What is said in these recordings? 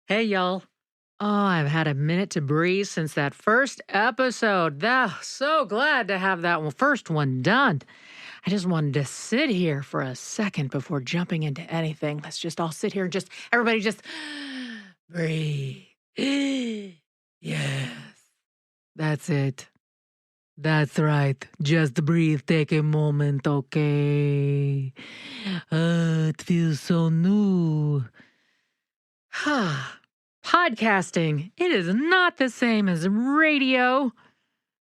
Hey, y'all. Oh, I've had a minute to breathe since that first episode. So glad to have that first one done. I just wanted to sit here for a second before jumping into anything. Let's just all sit here and everybody just breathe. Yes, that's it. That's right. Just breathe. Take a moment, okay? It feels so new. Podcasting, it is not the same as radio.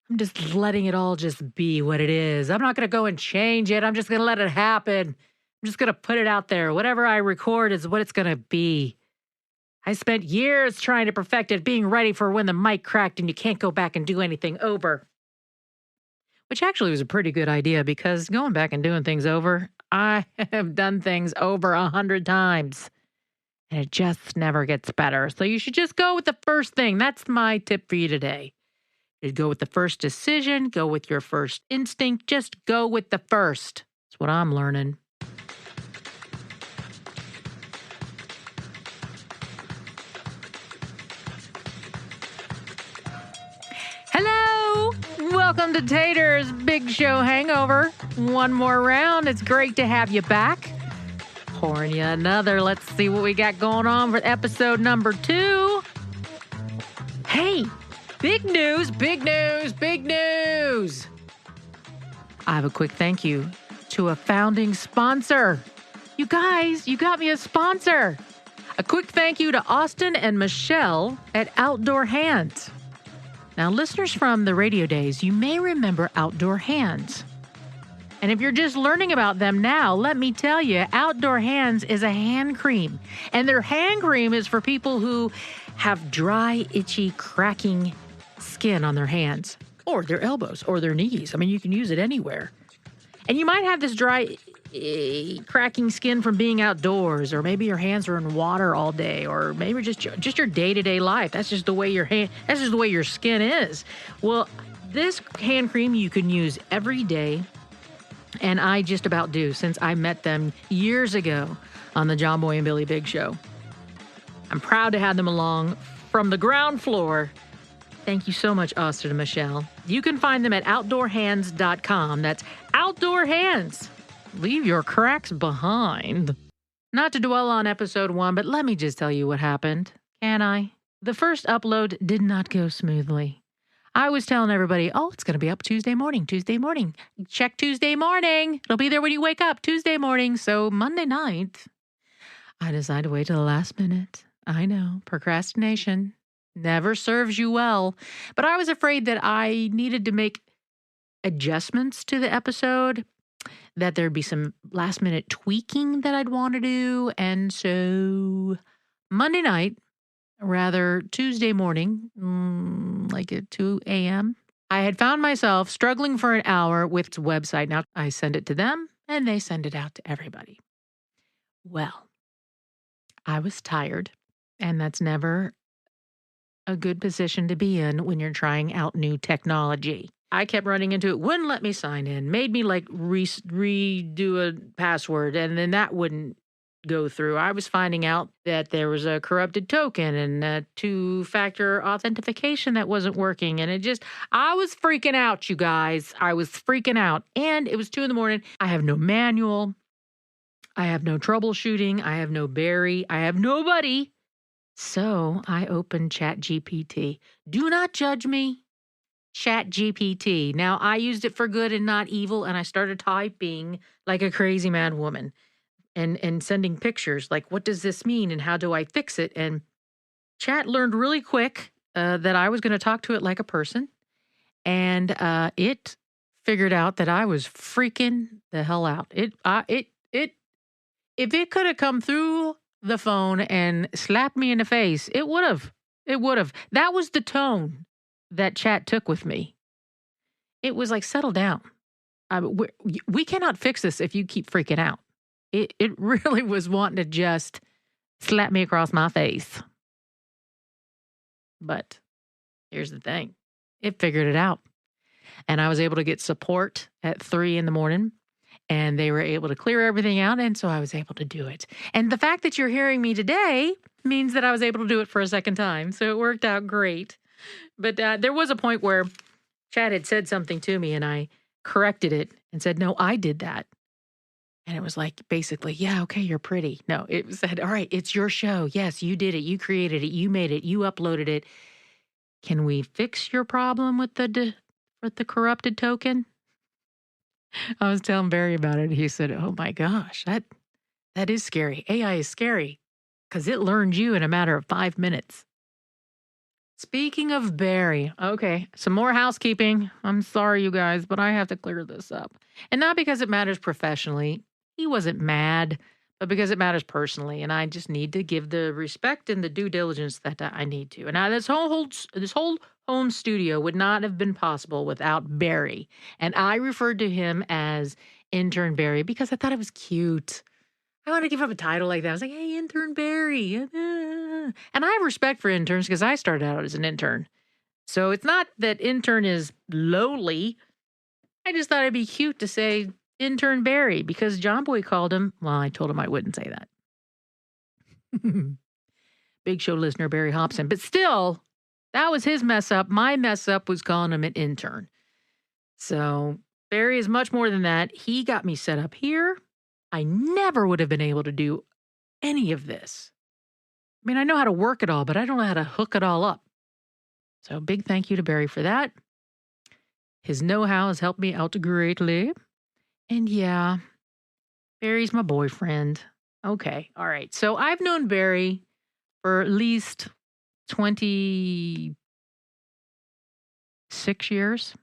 I'm just letting it all just be what it is. I'm not going to go and change it. I'm just going to let it happen. I'm just going to put it out there. Whatever I record is what it's going to be. I spent years trying to perfect it, being ready for when the mic cracked and you can't go back and do anything over. Which actually was a pretty good idea because going back and doing things over, I have done things over 100 times. And it just never gets better. So you should just go with the first thing. That's my tip for you today. You'd go with the first decision, go with your first instinct, just go with the first. That's what I'm learning. Hello! Welcome to Tater's Big Show Hangover. One more round. It's great to have you back. Pouring you another. Let's see what we got going on for episode number 2. Hey, big news, big news, big news. I have a quick thank you to a founding sponsor. You guys, you got me a sponsor. A quick thank you to Austin and Michelle at Outdoor Hands. Now, listeners from the radio days, you may remember Outdoor Hands. And if you're just learning about them now, let me tell you, Outdoor Hands is a hand cream. And their hand cream is for people who have dry, itchy, cracking skin on their hands or their elbows or their knees. I mean, you can use it anywhere. And you might have this dry, cracking skin from being outdoors, or maybe your hands are in water all day, or maybe just your day-to-day life. That's just the way that's just the way your skin is. Well, this hand cream you can use every day. And I just about do since I met them years ago on the John Boy and Billy Big Show. I'm proud to have them along from the ground floor. Thank you so much, Austin and Michelle. You can find them at outdoorhands.com. That's Outdoor Hands. Leave your cracks behind. Not to dwell on episode 1, but let me just tell you what happened. Can I? The first upload did not go smoothly. I was telling everybody, it's going to be up Tuesday morning. Check Tuesday morning. It'll be there when you wake up Tuesday morning. So Monday night, I decided to wait till the last minute. I know, procrastination never serves you well. But I was afraid that I needed to make adjustments to the episode, that there'd be some last minute tweaking that I'd want to do. And so Monday night, Tuesday morning, like at 2 a.m., I had found myself struggling for an hour with its website. Now, I send it to them, and they send it out to everybody. Well, I was tired, and that's never a good position to be in when you're trying out new technology. I kept running into it, wouldn't let me sign in, made me redo a password, and then that wouldn't go through. I was finding out that there was a corrupted token and a 2-factor authentication that wasn't working. And I was freaking out, you guys. I was freaking out. And it was 2 a.m. I have no manual. I have no troubleshooting. I have no Barry. I have nobody. So I opened ChatGPT. Do not judge me. ChatGPT. Now, I used it for good and not evil. And I started typing like a crazy mad woman. And sending pictures like, what does this mean and how do I fix it? And Chat learned really quick that I was going to talk to it like a person. And it figured out that I was freaking the hell out. If it could have come through the phone and slapped me in the face, it would have. It would have. That was the tone that Chat took with me. It was like, settle down. We cannot fix this if you keep freaking out. It really was wanting to just slap me across my face. But here's the thing. It figured it out. And I was able to get support at 3 a.m. And they were able to clear everything out, and so I was able to do it. And the fact that you're hearing me today means that I was able to do it for a second time, so it worked out great. But there was a point where Chad had said something to me, and I corrected it and said, no, I did that. And it was like, basically, yeah, okay, you're pretty. No, it said, all right, it's your show. Yes, you did it. You created it. You made it. You uploaded it. Can we fix your problem with the corrupted token? I was telling Barry about it. He said, oh my gosh, that is scary. AI is scary because it learned you in a matter of 5 minutes. Speaking of Barry, okay, some more housekeeping. I'm sorry, you guys, but I have to clear this up. And not because it matters professionally. He wasn't mad, but because it matters personally. And I just need to give the respect and the due diligence that I need to. And this whole home studio would not have been possible without Barry. And I referred to him as Intern Barry because I thought it was cute. I want to give him a title like that. I was like, hey, Intern Barry. And I have respect for interns because I started out as an intern. So it's not that intern is lowly. I just thought it'd be cute to say Intern Barry because John Boy called him. Well, I told him I wouldn't say that. Big Show listener Barry Hobson. But still, that was his mess up. My mess up was calling him an intern. So Barry is much more than that. He got me set up here. I never would have been able to do any of this. I mean, I know how to work it all, but I don't know how to hook it all up. So big thank you to Barry for that. His know-how has helped me out greatly. And yeah, Barry's my boyfriend. Okay, all right. So I've known Barry for at least 26 years.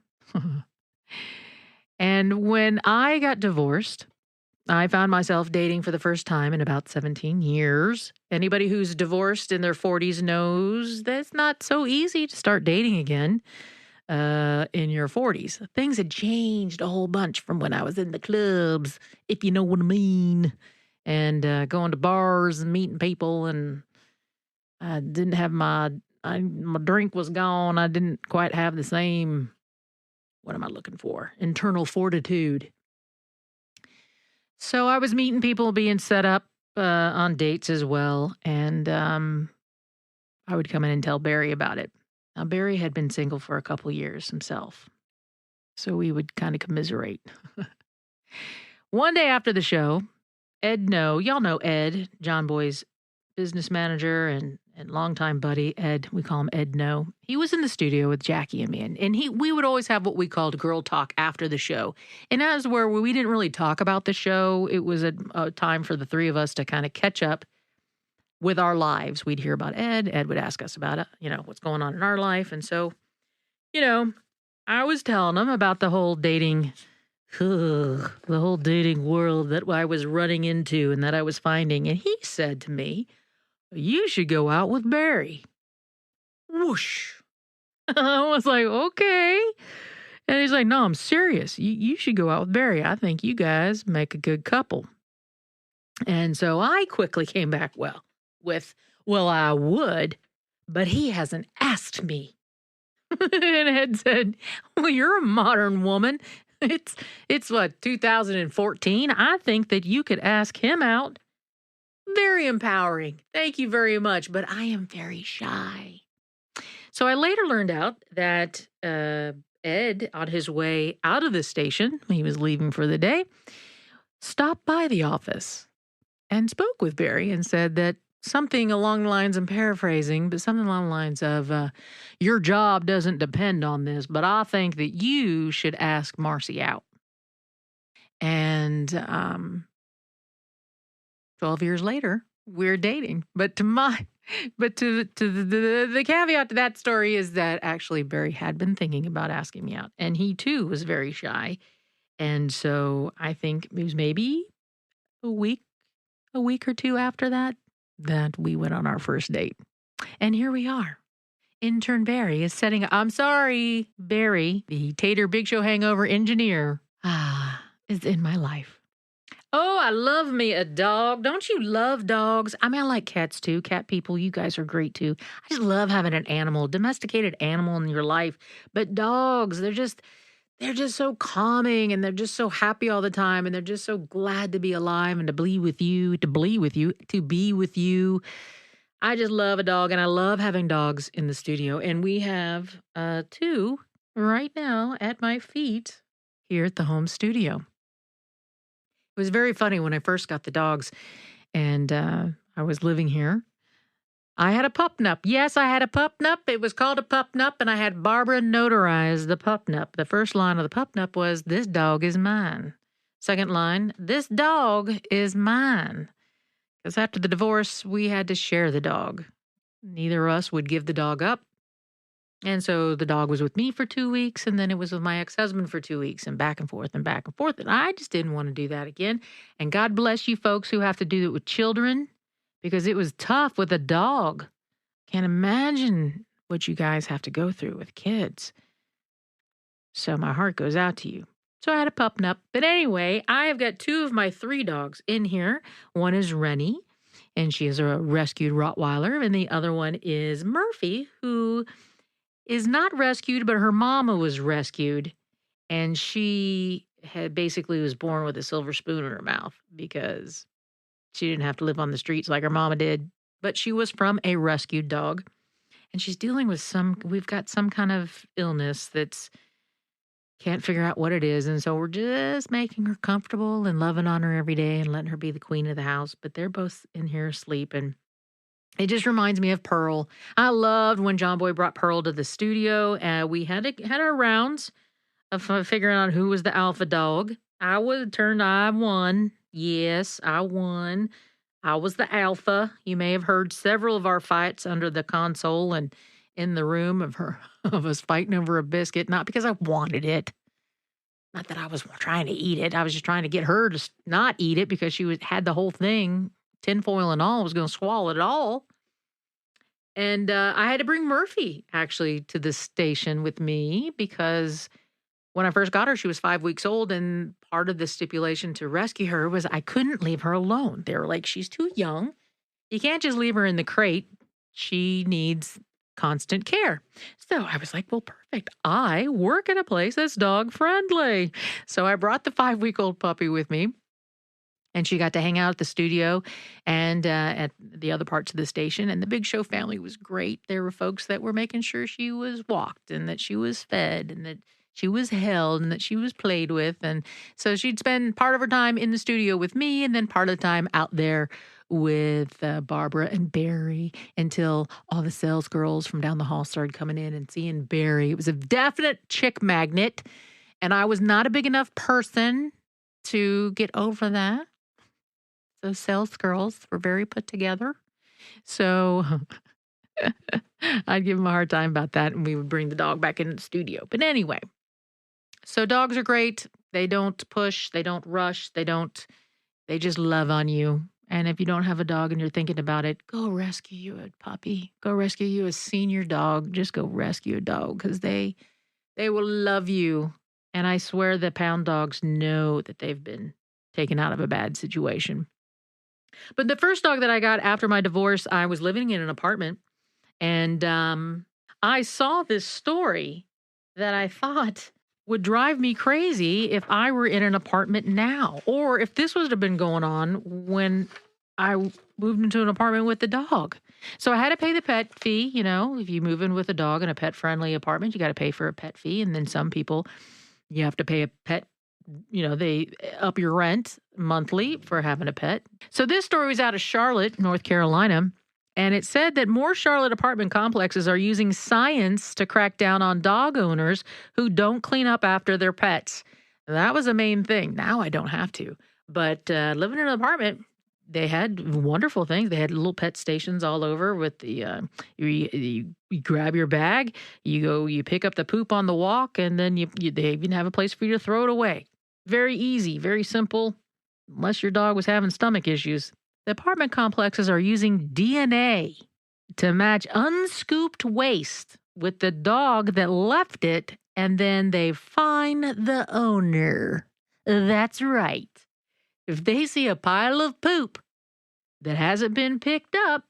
And when I got divorced, I found myself dating for the first time in about 17 years. Anybody who's divorced in their 40s knows that it's not so easy to start dating again in your 40s. Things had changed a whole bunch from when I was in the clubs, if you know what I mean, and going to bars and meeting people. And I didn't have my drink was gone. I didn't quite have the same, what am I looking for? Internal fortitude. So I was meeting people, being set up on dates as well. And I would come in and tell Barry about it. Now, Barry had been single for a couple years himself. So we would kind of commiserate. One day after the show, y'all know Ed, John Boy's business manager and longtime buddy, Ed. We call him Ed No. He was in the studio with Jackie and me, and we would always have what we called girl talk after the show. And that was where we didn't really talk about the show. It was a time for the three of us to kind of catch up with our lives. We'd hear about Ed. Ed would ask us about, what's going on in our life. And so, I was telling him about the whole dating world that I was running into and that I was finding. And he said to me, you should go out with Barry. Whoosh. I was like, okay. And he's like, no, I'm serious. You should go out with Barry. I think you guys make a good couple. And so I quickly came back, well, I would, but he hasn't asked me. And Ed said, well, you're a modern woman. It's what, 2014? I think that you could ask him out. Very empowering. Thank you very much. But I am very shy. So I later learned out that Ed, on his way out of the station, he was leaving for the day, stopped by the office and spoke with Barry and said that something along the lines, I'm paraphrasing, but something along the lines of, your job doesn't depend on this, but I think that you should ask Marcy out. And 12 years later, we're dating. But the caveat to that story is that actually Barry had been thinking about asking me out. And he too was very shy. And so I think it was maybe a week or two after that we went on our first date. And here we are. Intern Barry is setting up. I'm sorry, Barry, the Tater Big Show Hangover engineer, is in my life. Oh, I love me a dog. Don't you love dogs? I mean, I like cats too. Cat people, you guys are great too. I just love having an animal, domesticated animal in your life. But dogs, they're they're just so calming and they're just so happy all the time and they're just so glad to be alive and to be with you, to be with you. I just love a dog and I love having dogs in the studio. And we have two right now at my feet here at the home studio. It was very funny when I first got the dogs and I was living here. I had a pup nup. Yes, I had a pup nup. It was called a pup nup, and I had Barbara notarize the pup nup. The first line of the pup nup was, "This dog is mine." Second line, "This dog is mine." Because after the divorce, we had to share the dog. Neither of us would give the dog up. And so the dog was with me for 2 weeks, and then it was with my ex-husband for 2 weeks, and back and forth and back and forth. And I just didn't want to do that again. And God bless you folks who have to do it with children, because it was tough with a dog. Can't imagine what you guys have to go through with kids. So my heart goes out to you. So I had a pup nup. But anyway, I have got 2 of my 3 dogs in here. One is Rennie, and she is a rescued Rottweiler. And the other one is Murphy, who is not rescued, but her mama was rescued. And she had basically was born with a silver spoon in her mouth because she didn't have to live on the streets like her mama did. But she was from a rescued dog. And she's dealing with we've got some kind of illness that's can't figure out what it is. And so we're just making her comfortable and loving on her every day and letting her be the queen of the house. But they're both in here asleep. And it just reminds me of Pearl. I loved when John Boy brought Pearl to the studio. We had our rounds of figuring out who was the alpha dog. I won. Yes, I won. I was the alpha. You may have heard several of our fights under the console and in the room of us fighting over a biscuit. Not because I wanted it. Not that I was trying to eat it. I was just trying to get her to not eat it because she had the whole thing, tinfoil and all, was going to swallow it all. And I had to bring Murphy actually to the station with me because when I first got her, she was 5 weeks old, and part of the stipulation to rescue her was I couldn't leave her alone. They were like, she's too young. You can't just leave her in the crate. She needs constant care. So I was like, well, perfect. I work at a place that's dog friendly. So I brought the 5-week-old puppy with me, and she got to hang out at the studio and at the other parts of the station. And the Big Show family was great. There were folks that were making sure she was walked and that she was fed and that she was held and that she was played with. And so she'd spend part of her time in the studio with me and then part of the time out there with Barbara and Barry until all the sales girls from down the hall started coming in and seeing Barry. It was a definite chick magnet. And I was not a big enough person to get over that. The sales girls were very put together. So I'd give them a hard time about that. And we would bring the dog back in the studio. But anyway. So dogs are great. They don't push. They don't rush. They just love on you. And if you don't have a dog and you're thinking about it, go rescue you a puppy. Go rescue you a senior dog. Just go rescue a dog because they will love you. And I swear the pound dogs know that they've been taken out of a bad situation. But the first dog that I got after my divorce, I was living in an apartment. And I saw this story that I thought would drive me crazy if I were in an apartment now, or if this was to have been going on when I moved into an apartment with the dog. So I had to pay the pet fee. You know, if you move in with a dog in a pet-friendly apartment, you got to pay for a pet fee. And then some people, you have to pay a pet, you know, they up your rent monthly for having a pet. So this story was out of Charlotte, North Carolina. And it said that more Charlotte apartment complexes are using science to crack down on dog owners who don't clean up after their pets. That was a main thing. Now I don't have to. But living in an apartment, they had wonderful things. They had little pet stations all over with the, you grab your bag, you pick up the poop on the walk, and then they even have a place for you to throw it away. Very easy, very simple, unless your dog was having stomach issues. The apartment complexes are using DNA to match unscooped waste with the dog that left it, and then they find the owner. That's right. If they see a pile of poop that hasn't been picked up,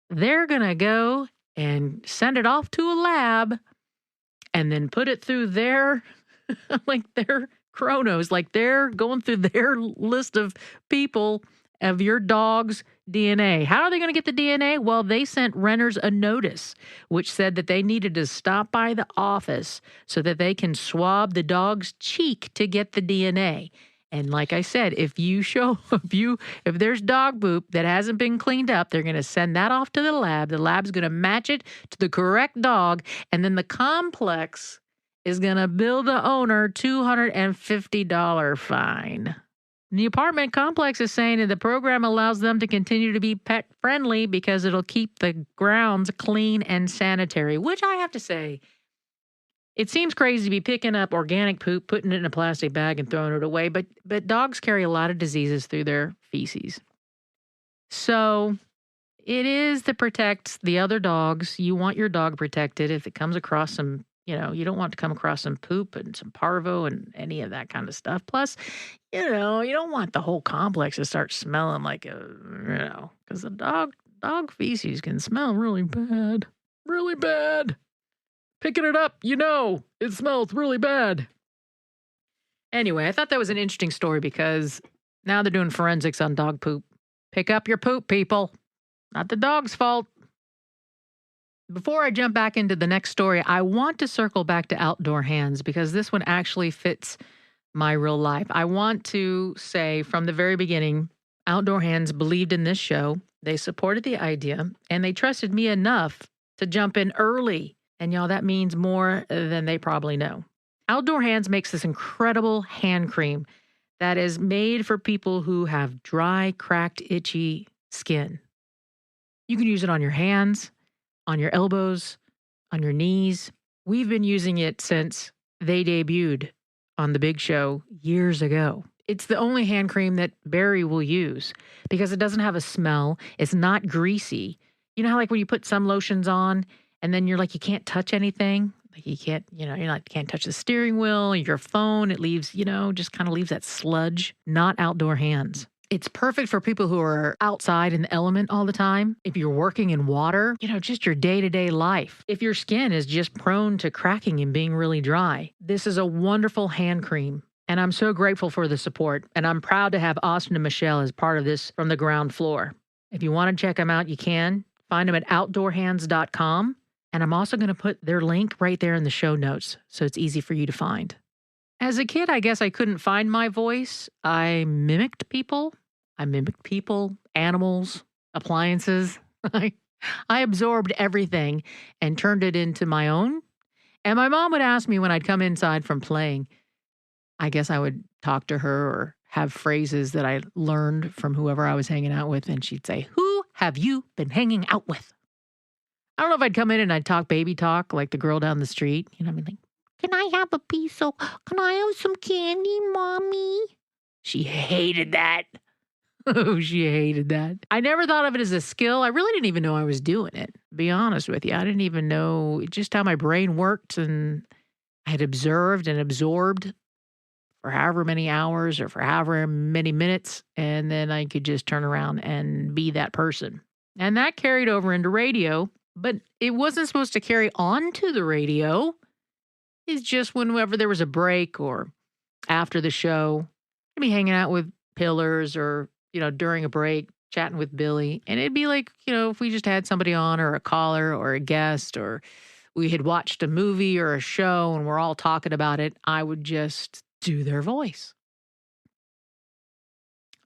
they're going to go and send it off to a lab and then put it through their Like they're chronos, like they're going through their list of people of your dog's DNA. How are they going to get the DNA? Well, they sent renters a notice which said that they needed to stop by the office so that they can swab the dog's cheek to get the DNA. And like I said, if there's dog poop that hasn't been cleaned up, they're going to send that off to the lab. The lab's going to match it to the correct dog, and then the complex is going to bill the owner $250 fine. The apartment complex is saying that the program allows them to continue to be pet friendly because it'll keep the grounds clean and sanitary, which I have to say, it seems crazy to be picking up organic poop, putting it in a plastic bag and throwing it away, but dogs carry a lot of diseases through their feces. So it is to protect the other dogs. You want your dog protected. If it comes across some, you don't want to come across some poop and some parvo and any of that kind of stuff. Plus, you don't want the whole complex to start smelling like because the dog feces can smell really bad. Really bad. Picking it up, it smells really bad. Anyway, I thought that was an interesting story because now they're doing forensics on dog poop. Pick up your poop, people. Not the dog's fault. Before I jump back into the next story, I want to circle back to outdoor hands because this one actually fits my real life. I want to say from the very beginning, Outdoor Hands believed in this show. They supported the idea and they trusted me enough to jump in early. And y'all, that means more than they probably know. Outdoor Hands makes this incredible hand cream that is made for people who have dry, cracked, itchy skin. You can use it on your hands, on your elbows, on your knees. We've been using it since they debuted on The Big Show years ago. It's the only hand cream that Barry will use because it doesn't have a smell. It's not greasy. You know how like when you put some lotions on and then you're like, you can't touch anything? Like you can't, can't touch the steering wheel, your phone. It leaves, just kind of leaves that sludge. Not Outdoor Hands. It's perfect for people who are outside in the element all the time. If you're working in water, just your day-to-day life. If your skin is just prone to cracking and being really dry, this is a wonderful hand cream. And I'm so grateful for the support. And I'm proud to have Austin and Michelle as part of this from the ground floor. If you want to check them out, you can. Find them at outdoorhands.com. And I'm also going to put their link right there in the show notes so it's easy for you to find. As a kid, I guess I couldn't find my voice. I mimicked people. Animals, appliances. I absorbed everything and turned it into my own. And my mom would ask me when I'd come inside from playing, I guess I would talk to her or have phrases that I learned from whoever I was hanging out with. And she'd say, "Who have you been hanging out with?" I don't know if I'd come in and I'd talk baby talk like the girl down the street. I'd be like, "Can I have a piece? Can I have some candy, Mommy?" She hated that. Oh, she hated that. I never thought of it as a skill. I really didn't even know I was doing it, to be honest with you. I didn't even know just how my brain worked, and I had observed and absorbed for however many hours or for however many minutes, and then I could just turn around and be that person. And that carried over into radio, but it wasn't supposed to carry on to the radio. It's just whenever there was a break or after the show, I'd be hanging out with Pillars or during a break, chatting with Billy. And it'd be like, if we just had somebody on or a caller or a guest or we had watched a movie or a show and we're all talking about it, I would just do their voice.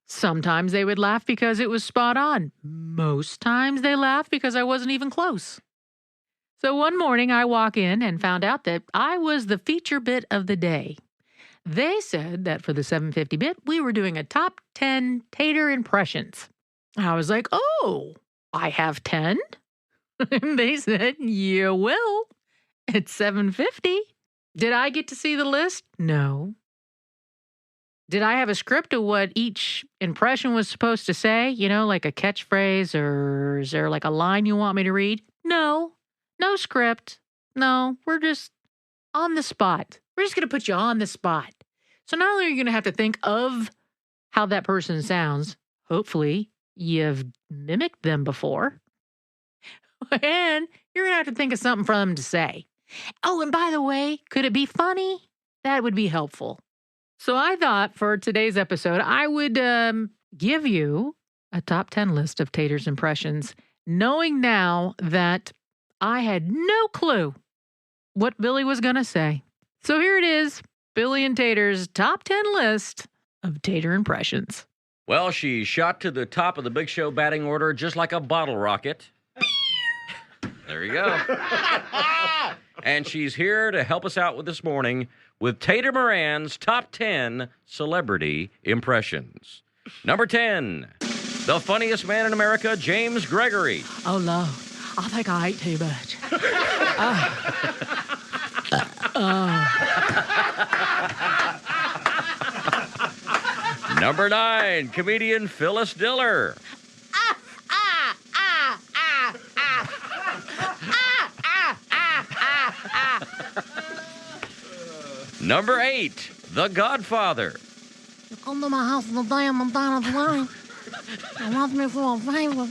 Sometimes they would laugh because it was spot on. Most times they laughed because I wasn't even close. So one morning I walk in and found out that I was the feature bit of the day. They said that for the 750 bit, we were doing a top 10 tater impressions. I was like, "Oh, I have 10? And they said, "You will at 750. Did I get to see the list? No. Did I have a script of what each impression was supposed to say? Like a catchphrase, or is there like a line you want me to read? No. No script. No, we're just on the spot. We're just going to put you on the spot. So not only are you going to have to think of how that person sounds, hopefully you've mimicked them before, and you're going to have to think of something for them to say. Oh, and by the way, could it be funny? That would be helpful. So I thought for today's episode, I would give you a top 10 list of Tater's impressions, knowing now that I had no clue what Billy was going to say. So here it is, Billy and Tater's top 10 list of Tater impressions. Well, she shot to the top of the Big Show batting order just like a bottle rocket. There you go. And she's here to help us out with this morning with Tater Moran's top 10 celebrity impressions. Number 10, the funniest man in America, James Gregory. Oh, Lord, I think I ate too much. Number 9, comedian Phyllis Diller. Number 8, The Godfather. You come to my house today and I'm down the line. You want me for a favor.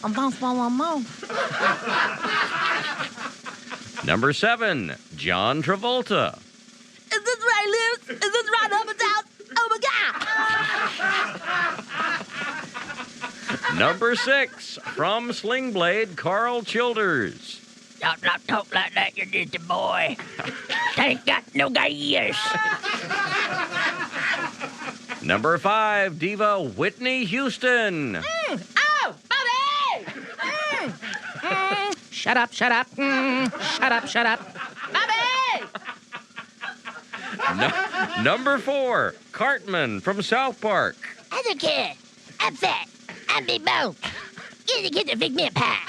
And that's all I know. Number 7, John Travolta. Is this right, Liz? Is this right up and down? Oh, my God. Number 6, from Sling Blade, Carl Childers. Don't talk like that, you dirty boy. Ain't got no gears. Number 5, diva Whitney Houston. Oh, Bobby! Shut up. Shut up. Bobby! Number 4, Cartman from South Park. I don't care. I'm fat. I'm big bone. Get the big man pie.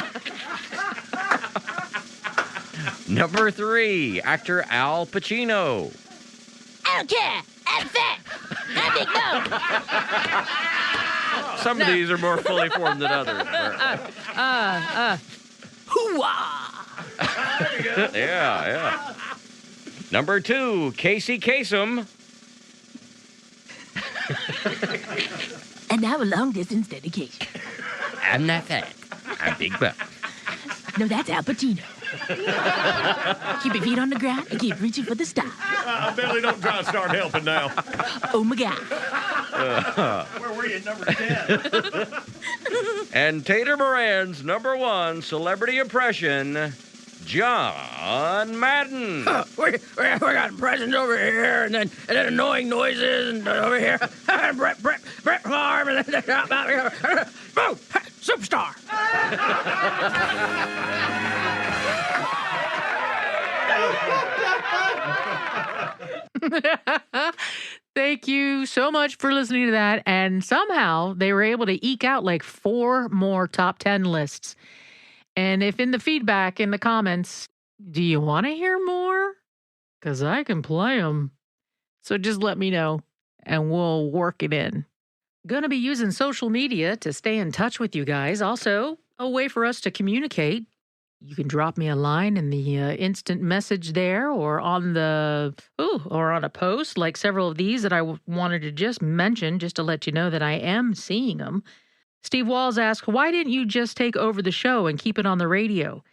Number 3, actor Al Pacino. I don't care. I'm fat. I'm big bone. Some of these are more fully formed than others. Hoo-wah! Yeah. Number 2, Casey Kasem. And now a long-distance dedication. I'm not fat. I'm big butt. No, that's Al Pacino. Keep your feet on the ground and keep reaching for the star. Billy, don't try to start helping now. Oh, my God. Where were you at number 10? And Tater Moran's number 1 celebrity impression, John Madden. We got impressions over here, and then annoying noises, and over here, Brett Farm, and then out here, boom, superstar. Thank you so much for listening to that. And somehow they were able to eke out like 4 more top 10 lists. And if in the feedback, in the comments, do you want to hear more? Because I can play them. So just let me know and we'll work it in. Going to be using social media to stay in touch with you guys. Also, a way for us to communicate. You can drop me a line in the instant message there or on a post like several of these that I wanted to just mention just to let you know that I am seeing them. Steve Walls asked, why didn't you just take over the show and keep it on the radio?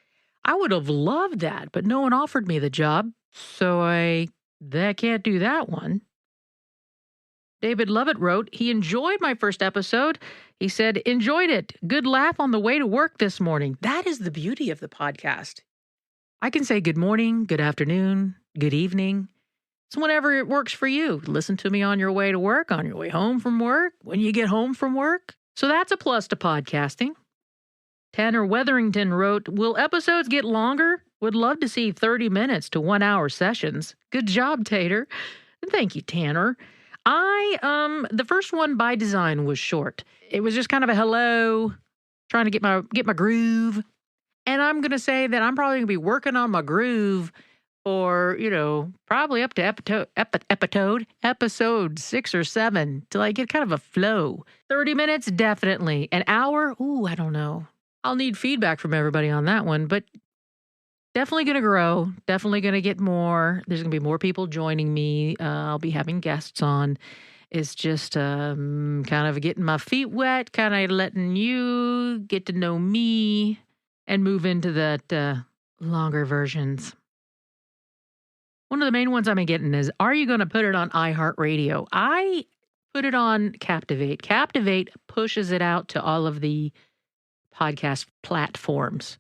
I would have loved that, but no one offered me the job, so I can't do that one. David Lovett wrote, he enjoyed my first episode. He said, enjoyed it. Good laugh on the way to work this morning. That is the beauty of the podcast. I can say good morning, good afternoon, good evening. It's whenever it works for you. Listen to me on your way to work, on your way home from work, when you get home from work. So that's a plus to podcasting. Tanner Wetherington wrote, will episodes get longer? Would love to see 30 minutes to 1 hour sessions. Good job, Tater. Thank you, Tanner. The first one by design was short. It was just kind of a hello, trying to get my groove. And I'm going to say that I'm probably going to be working on my groove for, probably up to episode 6 or 7 till I get kind of a flow. 30 minutes, definitely. An hour? Ooh, I don't know. I'll need feedback from everybody on that one, but definitely going to grow. Definitely going to get more. There's going to be more people joining me. I'll be having guests on. It's just kind of getting my feet wet, kind of letting you get to know me and move into that longer versions. One of the main ones I've been getting is, are you going to put it on iHeartRadio? I put it on Captivate. Captivate pushes it out to all of the podcast platforms.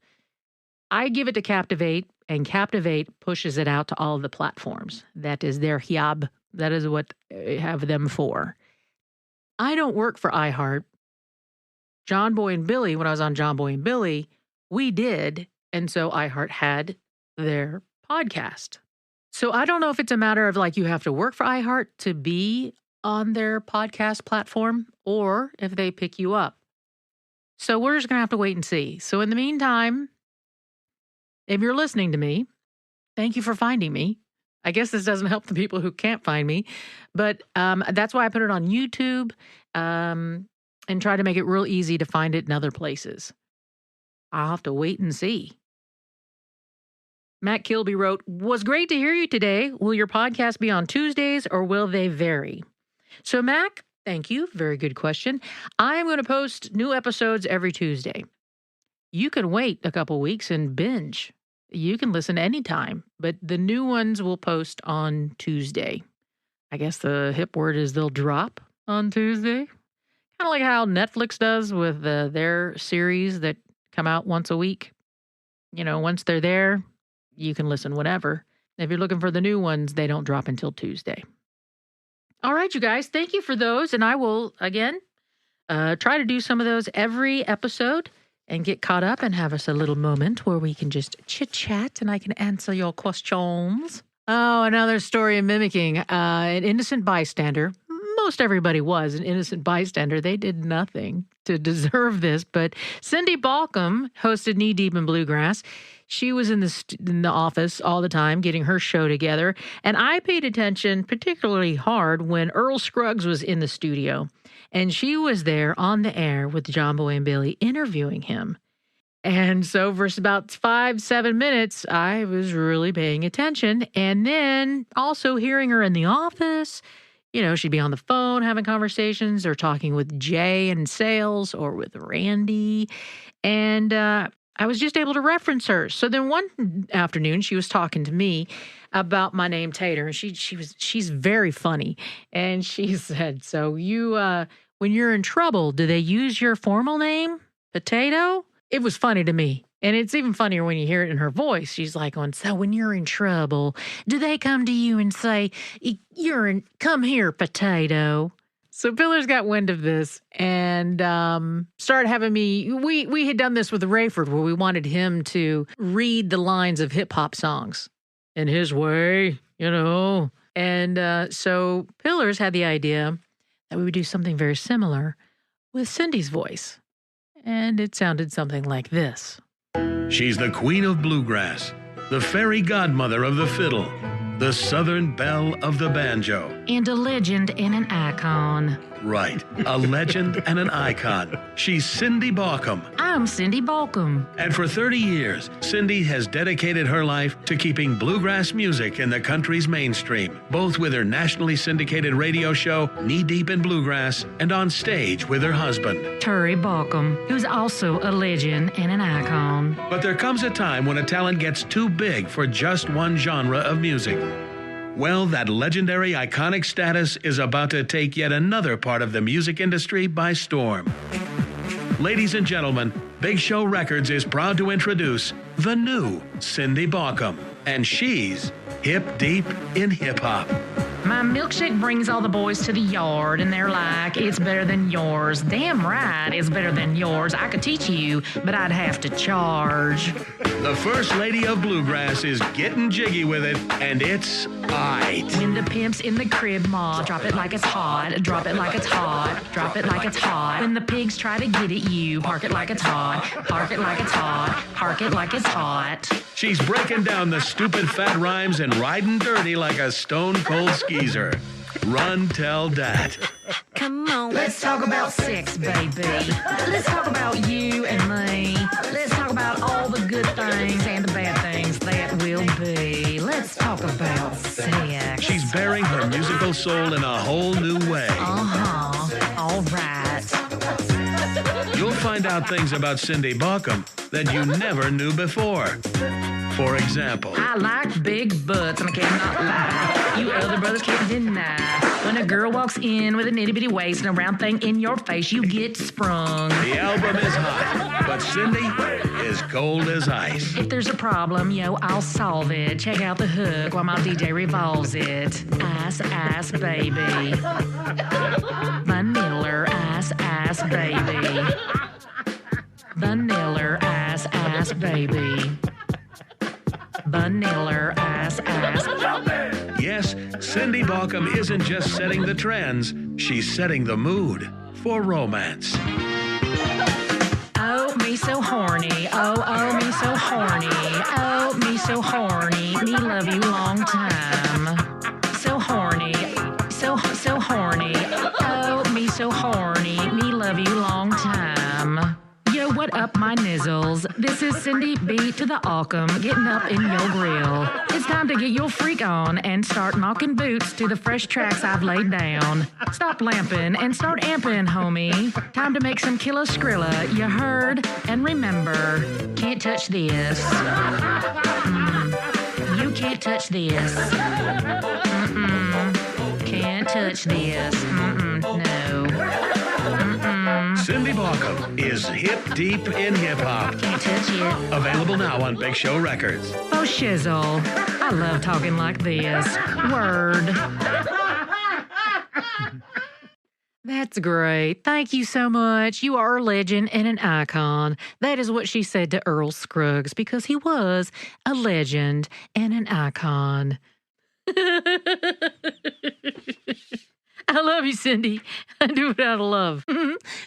I give it to Captivate, and Captivate pushes it out to all of the platforms. That is their job. That is what I have them for. I don't work for iHeart. John Boy and Billy, when I was on John Boy and Billy, we did. And so iHeart had their podcast. So I don't know if it's a matter of like you have to work for iHeart to be on their podcast platform or if they pick you up. So we're just going to have to wait and see. So in the meantime, if you're listening to me, thank you for finding me. I guess this doesn't help the people who can't find me, but that's why I put it on YouTube and try to make it real easy to find it in other places. I'll have to wait and see. Matt Kilby wrote, was great to hear you today. Will your podcast be on Tuesdays or will they vary? So Mac, thank you. Very good question. I'm going to post new episodes every Tuesday. You can wait a couple weeks and binge. You can listen anytime, but the new ones will post on Tuesday. I guess the hip word is they'll drop on Tuesday. Kind of like how Netflix does with their series that come out once a week. You know, once they're there, you can listen whenever. If you're looking for the new ones, they don't drop until Tuesday. All right, you guys, thank you for those. And I will, again, try to do some of those every episode and get caught up and have us a little moment where we can just chit-chat and I can answer your questions. Oh, another story of mimicking. An innocent bystander. Most everybody was an innocent bystander. They did nothing to deserve this. But Cindy Balcom hosted Knee Deep in Bluegrass. She was in the office all the time getting her show together. And I paid attention particularly hard when Earl Scruggs was in the studio. And she was there on the air with John Boy and Billy interviewing him. And so for about 5-7 minutes, I was really paying attention. And then also hearing her in the office. You know, she'd be on the phone having conversations or talking with Jay in sales or with Randy. And I was just able to reference her. So then one afternoon, she was talking to me about my name, Tater. And she's very funny. And she said, so you, when you're in trouble, do they use your formal name, Potato? It was funny to me. And it's even funnier when you hear it in her voice. She's like, so when you're in trouble, do they come to you and say, come here, Potato? So Pillars got wind of this and started having me, we had done this with Rayford where we wanted him to read the lines of hip hop songs in his way, you know. And so Pillars had the idea that we would do something very similar with Cindy's voice. And it sounded something like this. She's the queen of bluegrass, the fairy godmother of the fiddle, the southern belle of the banjo. And a legend and an icon. Right, a legend and an icon. She's Cindy Balcom. I'm Cindy Balcom. And for 30 years, Cindy has dedicated her life to keeping bluegrass music in the country's mainstream, both with her nationally syndicated radio show, Knee Deep in Bluegrass, and on stage with her husband, Terry Balcom, who's also a legend and an icon. But there comes a time when a talent gets too big for just one genre of music. Well, that legendary iconic status is about to take yet another part of the music industry by storm. Ladies and gentlemen, Big Show Records is proud to introduce the new Cindy Balcom, and she's hip deep in hip hop. My milkshake brings all the boys to the yard, and they're like, it's better than yours. Damn right, it's better than yours. I could teach you, but I'd have to charge. The First Lady of Bluegrass is getting jiggy with it, and it's aight. When the pimp's in the crib, ma, drop it like it's hot. Drop it like it's hot. Drop it like it's hot. When the pigs try to get at you, park it like it's hot. Park it like it's hot. Park it like it's hot. She's breaking down the stupid fat rhymes and riding dirty like a stone-cold skeezer. Run, tell dat. Come on, let's talk about sex, baby. Let's talk about you and me. Let's talk about all the good things and the bad things that will be. Let's talk about sex. She's bearing her musical soul in a whole new way. All right. you'll find out things about Cindy Baucom that you never knew before. For example, I like big butts, and I cannot lie. You other brothers can't deny. When a girl walks in with an itty-bitty waist and a round thing in your face, you get sprung. the album is hot, but Cindy is cold as ice. If there's a problem, I'll solve it. Check out the hook while my DJ revolves it. Ice, baby. Vanilla ice, baby. Vanilla ice, baby. Vanilla ice. Yes, Cindy Baucom isn't just setting the trends, she's setting the mood for romance. Oh, me so horny. Oh, me so horny. Oh, me so horny. Me love you long time. So horny. So horny. Oh, me so horny. Me love you long time. Yo, what up, my nizzles? This is Cindy B to the Alcom, getting up in your grill. It's time to get your freak on and start knocking boots to the fresh tracks I've laid down. Stop lamping and start amping, homie. Time to make some killer skrilla, you heard? And remember, can't touch this. You can't touch this. Can't touch this. No. Cindy Baucom is hip deep in hip hop. Can't touch it. Available now on Big Show Records. Oh, shizzle. I love talking like this. Word. That's great. Thank you so much. You are a legend and an icon. That is what she said to Earl Scruggs because he was a legend and an icon. I love you, Cindy. I do it out of love.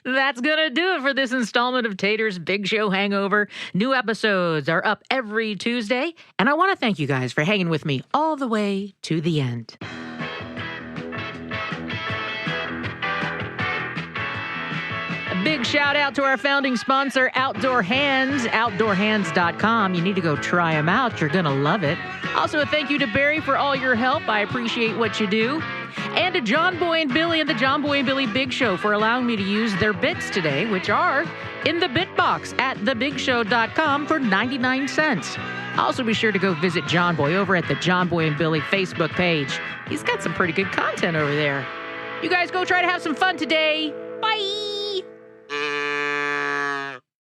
That's going to do it for this installment of Tater's Big Show Hangover. New episodes are up every Tuesday, and I want to thank you guys for hanging with me all the way to the end. A big shout out to our founding sponsor, Outdoor Hands, outdoorhands.com. You need to go try them out. You're going to love it. Also, a thank you to Barry for all your help. I appreciate what you do. And to John Boy and Billy and the John Boy and Billy Big Show for allowing me to use their bits today, which are in the bit box at thebigshow.com for 99 cents. Also, be sure to go visit John Boy over at the John Boy and Billy Facebook page. He's got some pretty good content over there. You guys go try to have some fun today.